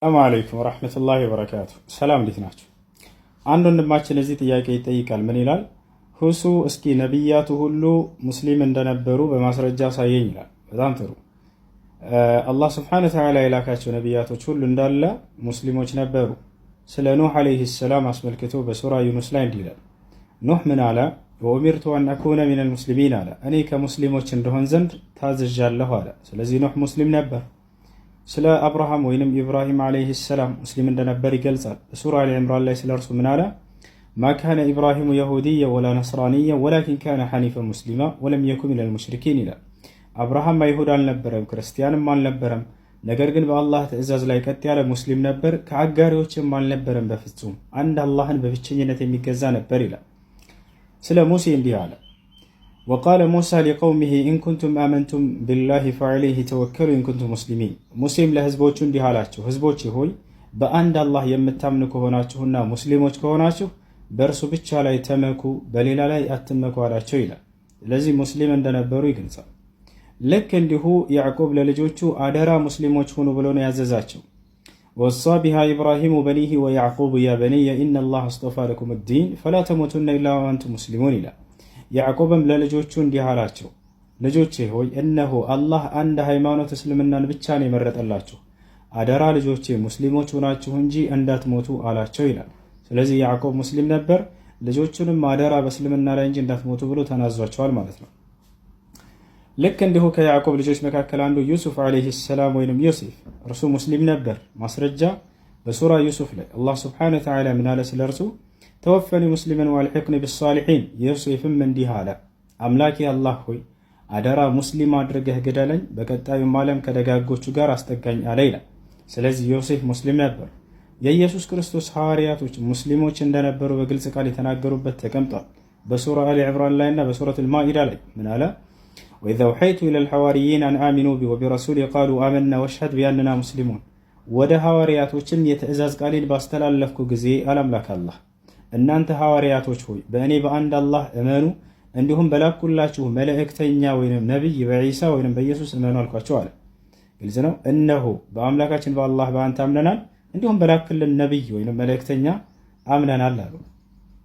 ሰላም አለይኩም ወራህመቱላሂ ወበረካቱ። ሰላም እንዴት ናችሁ? አንድ ወንድማችን እዚህ ጥያቄ ይጠይቃል። ምን ይላል? ሁሱ እስኪ ነቢያቱ ሁሉ ሙስሊም እንደነበሩ በማስረጃ አሳየኝ ይላል። በጣም ጥሩ። አላህ ስብሐነሁ ወተዓላ የላካቸው ነቢያቶች ሁሉ እንዳለ ሙስሊሞች ነበሩ። ስለ ኑህ ዓለይሂ ሰላም አስመልክቶ በሱራ ዩኑስ ላይ እንዲህ ይላል። ኑህ ምን አለ? ወኡሚርቱ አን አኩነ ሚነል ሙስሊሚን አለ። እኔ ከሙስሊሞች እንደሆን ዘንድ ታዝዣለሁ አለ። ስለዚህ ኑህ ሙስሊም ነበር። ስለ አብርሃም ወይንም ኢብራሂም ዓለይሂ ሰላም ሙስሊም እንደነበር ይገልጻል። በሱራ አሊ ዕምራን ላይ ስለ እርሱ ምን አለ? ማ ካነ ኢብራሂሙ የሁድየ ወላ ነስራንየ ወላኪን ካነ ሐኒፈን ሙስሊማ ወለም የኩን ሚነል ሙሽሪኪን ይላል። አብርሃም አይሁድ አልነበረም፣ ክርስቲያንም አልነበረም፣ ነገር ግን በአላህ ትእዛዝ ላይ ቀጥ ያለ ሙስሊም ነበር፣ ከአጋሪዎችም አልነበረም፣ በፍጹም አንድ አላህን በብቸኝነት የሚገዛ ነበር ይላል። ስለ ሙሴ እንዲህ አለ። ወቃለ ሙሳ ሊቀውሚሂ ኢንኩንቱም አመንቱም ቢላሂ ፈዐለይሂ ተወከሉ ኢንኩንቱም ሙስሊሚን። ሙሴም ለህዝቦቹ እንዲህ አላቸው፣ ህዝቦች ሆይ በአንድ አላህ የምታምኑ ከሆናችሁና ሙስሊሞች ከሆናችሁ በእርሱ ብቻ ላይ ተመኩ፣ በሌላ ላይ አትመኩ አላቸው ይላል። ስለዚህ ሙስሊም እንደነበሩ ይገልጻል። ልክ እንዲሁ ያዕቆብ ለልጆቹ አደራ ሙስሊሞች ሁኑ ብሎ ነው ያዘዛቸው። ወሳ ቢሃ ኢብራሂሙ በኒሂ ወያዕቁብ ያ በኒየ ኢነላህ አስጠፋ ለኩም ዲን ፈላ ተሙቱነ ኢላ ወአንቱም ሙስሊሙን ይላል። ያዕቆብም ለልጆቹ እንዲህ አላቸው፣ ልጆቼ ሆይ እነሆ አላህ አንድ ሃይማኖት እስልምናን ብቻ ነው የመረጠላችሁ፣ አደራ ልጆቼ ሙስሊሞች ሆናችሁ እንጂ እንዳትሞቱ አላቸው ይላል። ስለዚህ ያዕቆብ ሙስሊም ነበር፣ ልጆቹንም አደራ በእስልምና ላይ እንጂ እንዳትሞቱ ብሎ ተናዟቸዋል ማለት ነው። ልክ እንዲሁ ከያዕቆብ ልጆች መካከል አንዱ ዩሱፍ ዓለይሂ ሰላም ወይንም ዮሴፍ እርሱ ሙስሊም ነበር። ማስረጃ በሱራ ዩሱፍ ላይ አላህ ሱብሓነሁ ወተዓላ ምን አለ ስለ እርሱ? ተወፈኒ ሙስሊምን ወአልሒቅኒ ቢሳሊሒን። ዮሴፍም እንዲህ አለ፣ አምላኬ አላህ ሆይ አደራ ሙስሊም አድርገህ ግደለኝ፣ በቀጣዩም ዓለም ከደጋጎቹ ጋር አስጠጋኝ አለ ይላል። ስለዚህ ዮሴፍ ሙስሊም ነበር። የኢየሱስ ክርስቶስ ሐዋርያቶች ሙስሊሞች እንደነበሩ በግልጽ ቃል የተናገሩበት ተቀምጧል። በሱራ አሊ ዕምራን ላይና በሱረቱል ማኢዳ ላይ ምን አለ? ወኢዝ አውሐይቱ ኢለል ሐዋርይይን አን አሚኑ ቢ ወቢረሱሊ ቃሉ አመና ወሽሀድ ቢአንና ሙስሊሙን። ወደ ሐዋርያቶችም የትእዛዝ ቃሌን ባስተላለፍኩ ጊዜ አላምላክ አላህ እናንተ ሐዋርያቶች ሆይ በእኔ በአንድ አላህ እመኑ፣ እንዲሁም በላኩላችሁ መልእክተኛ ወይንም ነቢይ በዒሳ ወይንም በኢየሱስ እመኑ አልኳቸው አለ። ግልጽ ነው። እነሆ በአምላካችን በአላህ በአንተ አምነናል፣ እንዲሁም በላክልን ነቢይ ወይንም መልእክተኛ አምነናል አሉ።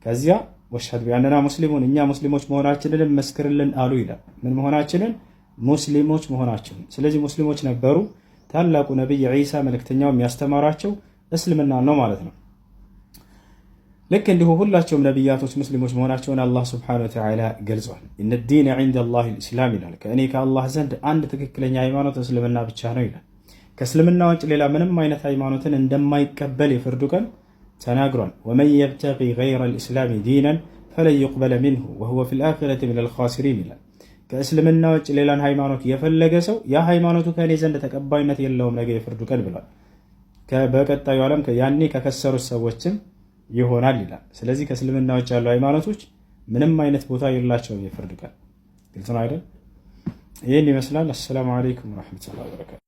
ከዚያ ወሽሀድ ቢአንና ሙስሊሙን እኛ ሙስሊሞች መሆናችንን መስክርልን አሉ ይላል። ምን መሆናችንን? ሙስሊሞች መሆናችንን። ስለዚህ ሙስሊሞች ነበሩ። ታላቁ ነቢይ ዒሳ መልእክተኛው የሚያስተማራቸው እስልምና ነው ማለት ነው። ልክ እንዲሁ ሁላቸውም ነቢያቶች ሙስሊሞች መሆናቸውን አላህ ሱብሓነሁ ወተዓላ ገልጿል። ኢነ ዲነ ዒንደላሂ ልእስላም ይላል። ከእኔ ከአላህ ዘንድ አንድ ትክክለኛ ሃይማኖት እስልምና ብቻ ነው ይላል። ከእስልምና ውጭ ሌላ ምንም አይነት ሃይማኖትን እንደማይቀበል የፍርዱ ቀን ተናግሯል። ወመን የብተጊ ገይረ ልእስላሚ ዲነን ፈለን ዩቅበለ ሚንሁ ወሁወ ፊል አኺረቲ ሚነል ኻሲሪን ይላል። ከእስልምና ውጭ ሌላን ሃይማኖት የፈለገ ሰው ያ ሃይማኖቱ ከእኔ ዘንድ ተቀባይነት የለውም ነገ የፍርዱ ቀን ብሏል። በቀጣዩ ዓለም ያኔ ከከሰሩት ሰዎችም ይሆናል ይላል። ስለዚህ ከእስልምና ውጭ ያሉ ሃይማኖቶች ምንም አይነት ቦታ የላቸውም የፍርድ ቀን። ግልጽ ነው አይደል? ይህን ይመስላል። አሰላሙ አለይኩም ወረሕመቱላሂ ወበረካቱ።